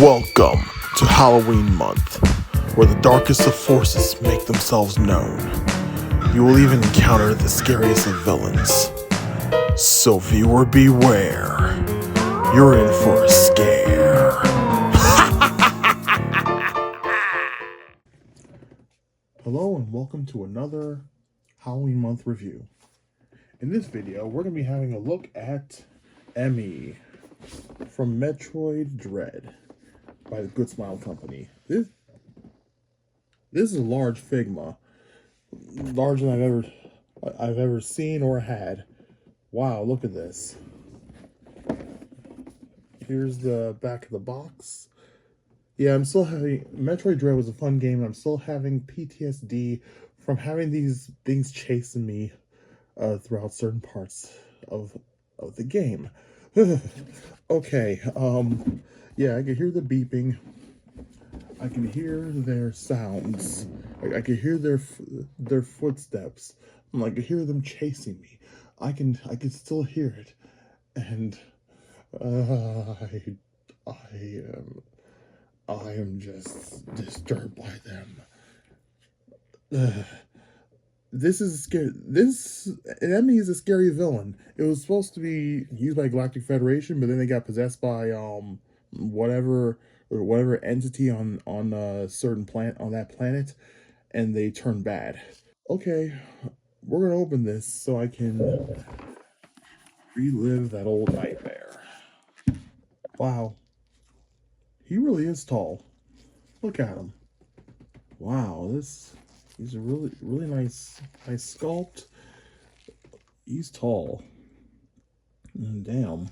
Welcome to Halloween month, where the darkest of forces make themselves known. You will even encounter the scariest of villains. So viewer beware, you're in for a scare. Hello and welcome to another Halloween month review. In this video, we're going to be having a look at EMMI from Metroid Dread by the Goodsmile company. This is a large Figma, larger than I've ever seen or had. Wow, look at this. Here's the back of the box. Yeah, I'm still having Metroid Dread was a fun game, and I'm still having PTSD from having these things chasing me throughout certain parts of the game. Okay, yeah, I can hear the beeping. I can hear their sounds. I can hear their footsteps. I can hear them chasing me. I can still hear it, and I am just disturbed by them. This is scary. This enemy is a scary villain. It was supposed to be used by Galactic Federation, but then they got possessed by whatever entity on a certain planet on that planet, and they turned bad. Okay, we're gonna open this so I can relive that old nightmare. Wow, he really is tall. Look at him. Wow, he's a really nice sculpt. He's tall. Damn.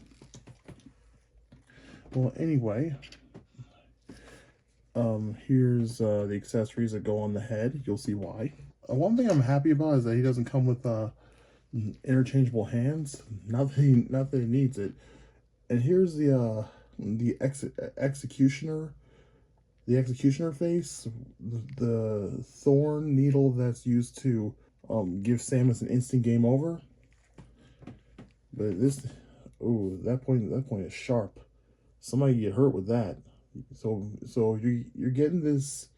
Well, anyway, here's the accessories that go on the head. You'll see why. One thing I'm happy about is that he doesn't come with interchangeable hands. Not that he needs it. And here's the executioner. The executioner face, the thorn needle that's used to give Samus an instant game over. But this, oh, that point is sharp. Somebody get hurt with that. So you're getting this.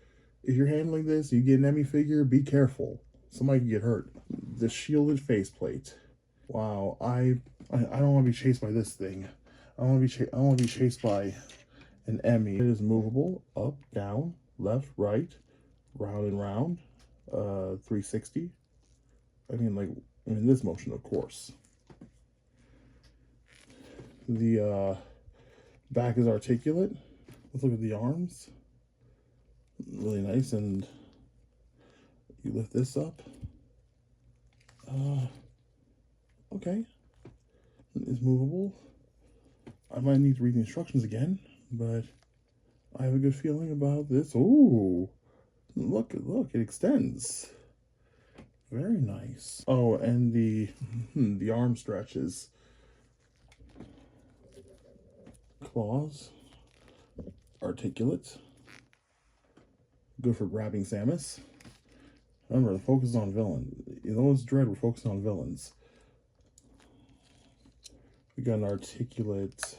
If you're handling this, you get an EMMI figure. Be careful. Somebody can get hurt. The shielded faceplate. Wow, I don't want to be chased by this thing. I want to be chased by an EMMI. It is movable, up, down, left, right, round and round, 360. I mean, this motion, of course. The back is articulate. Let's look at the arms. Really nice, and you lift this up. Okay. It's movable. I might need to read the instructions again, but I have a good feeling about this. Ooh, look, it extends. Very nice. Oh, and the arm stretches. Claws, articulate. Good for grabbing Samus. Remember, the focus is on villain. You know, it's Dread, we're focusing on villains. We got an articulate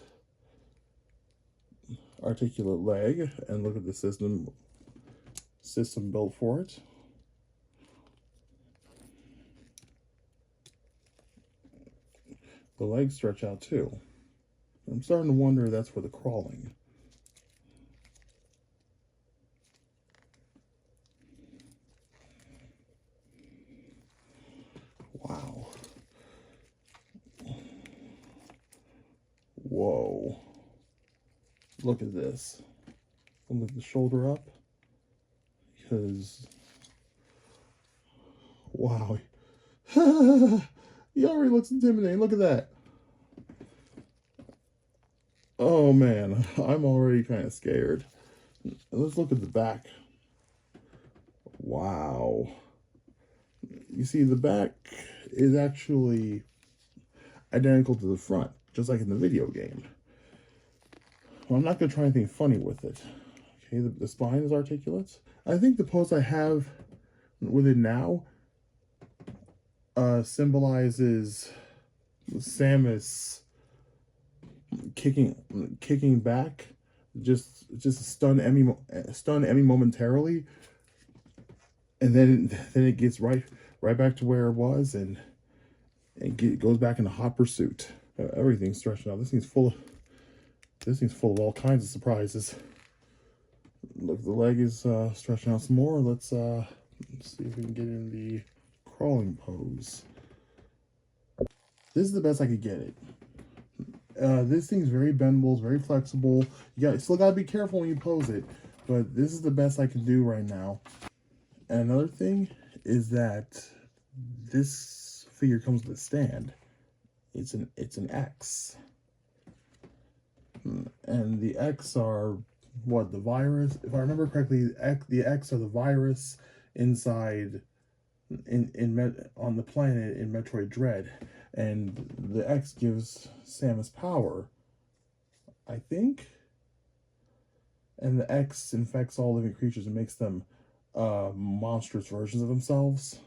leg, and look at the system built for it. The legs stretch out too. I'm starting to wonder if that's for the crawling. Wow. Whoa. Look at this. I'll lift the shoulder up because, wow. He already looks intimidating. Look at that. Oh man, I'm already kind of scared. Let's look at the back. Wow. You see, the back is actually identical to the front, just like in the video game. Well, I'm not going to try anything funny with it. Okay, the spine is articulate. I think the pose I have with it now symbolizes Samus kicking back, just stun EMMI momentarily, and then it gets right back to where it was, and goes back into hot pursuit. Everything's stretching out. This thing's full of all kinds of surprises. Look, the leg is stretching out some more. Let's see if we can get in the crawling pose. This is the best I could get it. This thing's very bendable, it's very flexible. You still gotta be careful when you pose it, but this is the best I can do right now. And another thing is that this figure comes with a stand. It's an X, and the X are what, the virus? If I remember correctly, the X are the virus inside on the planet in Metroid Dread, and the X gives Samus power, I think. And the X infects all living creatures and makes them monstrous versions of themselves.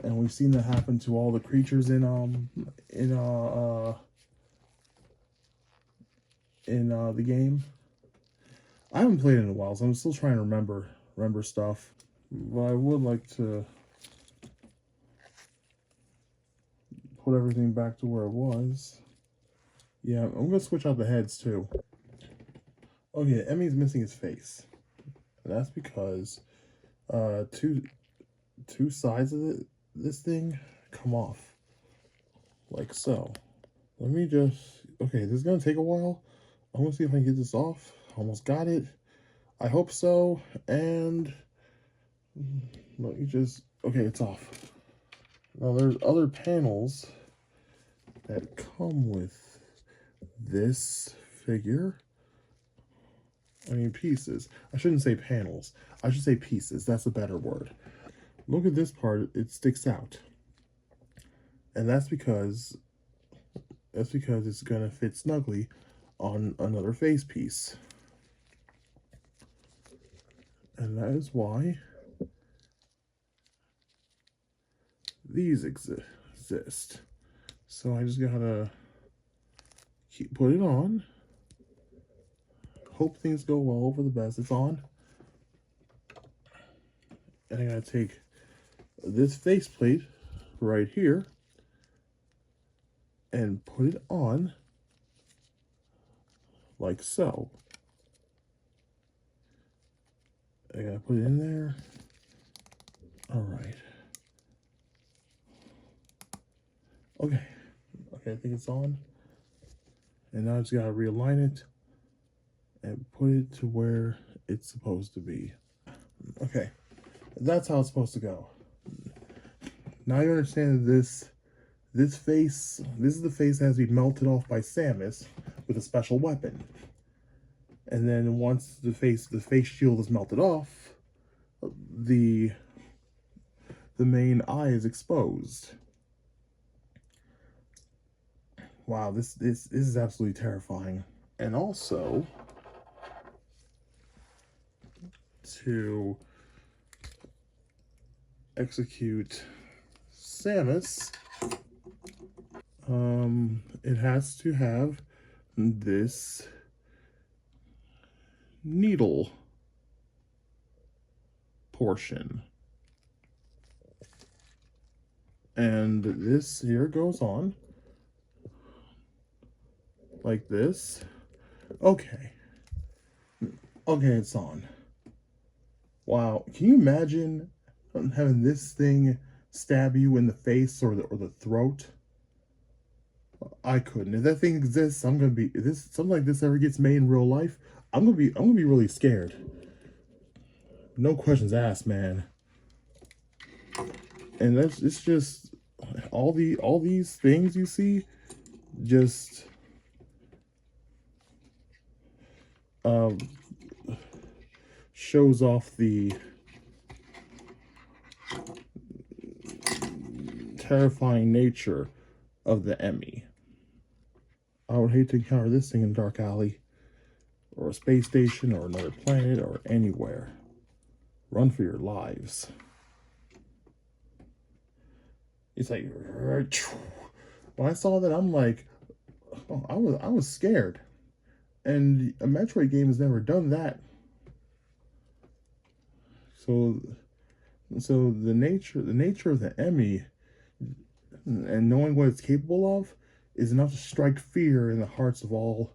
And we've seen that happen to all the creatures in the game. I haven't played it in a while, so I'm still trying to remember stuff. But I would like to put everything back to where it was. Yeah, I'm gonna switch out the heads too. Okay, Emmy's missing his face. And that's because two sides of this thing come off like so. Let me just, okay, this is gonna take a while. I'm gonna see if I can get this off. Almost got it. I hope so. And let me just, okay, it's off. Now there's other panels that come with this figure. I mean pieces. I shouldn't say panels. I should say pieces. That's a better word. Look at this part. It sticks out. And that's because it's gonna fit snugly on another face piece. And that is why these exist. So I just gotta put it on. Hope things go well over the best. It's on. And I gotta take this faceplate right here and put it on like so. I gotta put it in there. All right. Okay, I think it's on. And now I just gotta realign it and put it to where it's supposed to be. Okay, that's how it's supposed to go. Now you understand that this face, this is the face that has to be melted off by Samus with a special weapon. And then once the face shield is melted off, the main eye is exposed. Wow, this is absolutely terrifying. And also, to execute Samus, it has to have this needle portion. And this here goes on like this. Okay, it's on. Wow, can you imagine having this thing stab you in the face or the throat? I couldn't. If that thing exists, I'm gonna be. If something like this ever gets made in real life, I'm gonna be really scared. No questions asked, man. And it's just all these things you see, just shows off the terrifying nature of the EMMI. I would hate to encounter this thing in a dark alley, or a space station, or another planet, or anywhere. Run for your lives. It's like, when I saw that, I'm like, oh, I was scared. And a Metroid game has never done that. So the nature of the EMMI and knowing what it's capable of is enough to strike fear in the hearts of all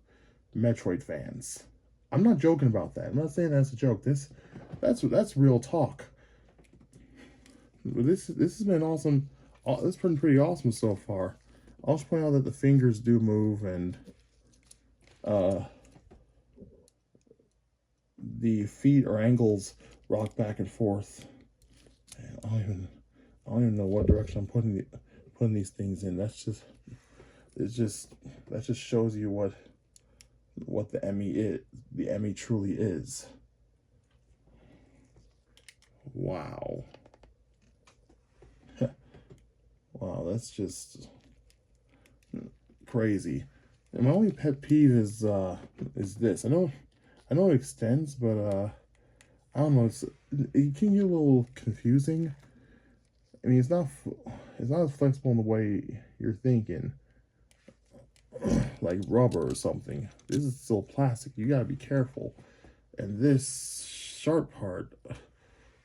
Metroid fans. I'm not joking about that. I'm not saying that's a joke. That's real talk. This has been awesome. This has been pretty awesome so far. I'll just point out that the fingers do move, and the feet or ankles rock back and forth. I don't even know what direction I'm putting these things in. That just shows you what the EMMI is. The EMMI truly is. Wow. Wow, that's just crazy. And my only pet peeve is this. I know it extends, but I don't know. It can get a little confusing. I mean, it's not as flexible in the way you're thinking, like rubber or something. This is still plastic. You gotta be careful. And this sharp part,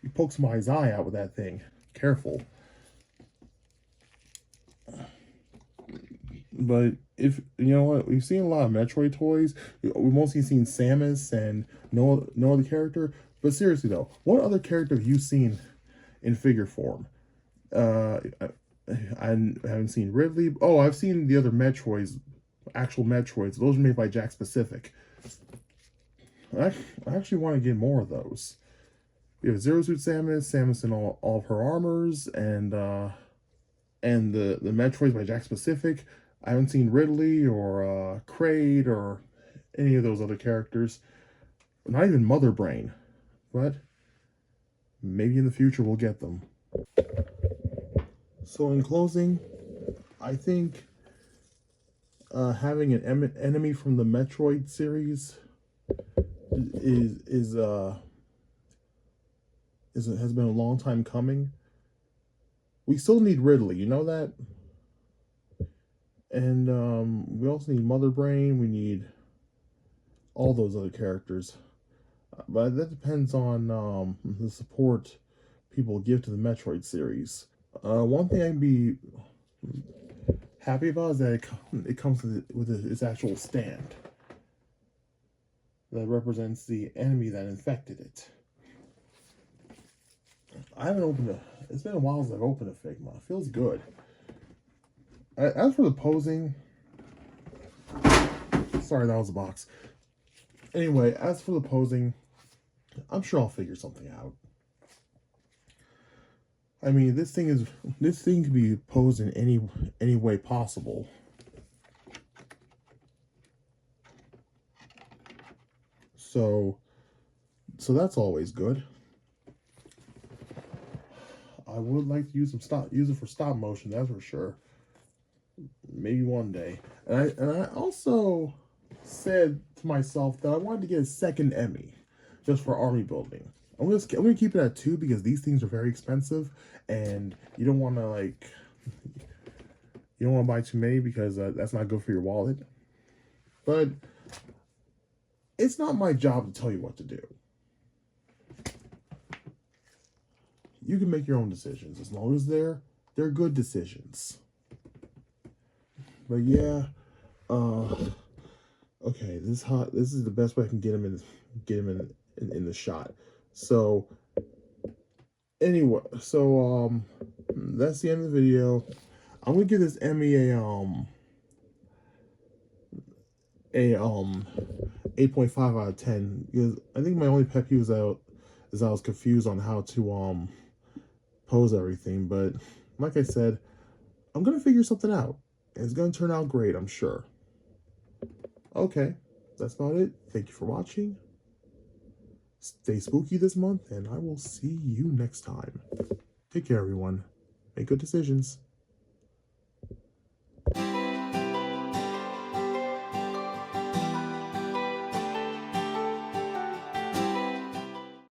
you poke somebody's eye out with that thing. Careful. But if you know what, we've seen a lot of Metroid toys. We've mostly seen Samus and no other character. But seriously though, what other character have you seen in figure form? I haven't seen Ridley. Oh, I've seen the other Metroids, actual Metroids. Those are made by Jack Specific. I actually want to get more of those. We have Zero Suit Samus in all of her armors, and the Metroids by Jack Specific. I haven't seen Ridley or Kraid or any of those other characters. Not even Mother Brain. But maybe in the future we'll get them. So in closing, I think having an enemy from the Metroid series has been a long time coming. We still need Ridley, you know that? And we also need Mother Brain. We need all those other characters. But that depends on the support people give to the Metroid series. One thing I can be happy about is that it comes with its actual stand that represents the enemy that infected it. I haven't opened a... It's been a while since I've opened a Figma. It feels good. As for the posing... Sorry, that was a box. Anyway, as for the posing, I'm sure I'll figure something out. I mean, this thing can be posed in any way possible. So that's always good. I would like to use it for stop motion, that's for sure. Maybe one day. And I also said to myself that I wanted to get a second EMMI just for army building. I'm gonna keep it at 2 because these things are very expensive, and you don't want to buy too many because that's not good for your wallet. But it's not my job to tell you what to do. You can make your own decisions as long as they're good decisions. But yeah, okay, this is the best way I can get him in the shot. So anyway, that's the end of the video. I'm gonna give this EMMI a 8.5 out of 10 because I think my only pet peeve is I was confused on how to pose everything. But like I said, I'm gonna figure something out. And it's gonna turn out great, I'm sure. Okay, that's about it. Thank you for watching. Stay spooky this month, and I will see you next time. Take care, everyone. Make good decisions.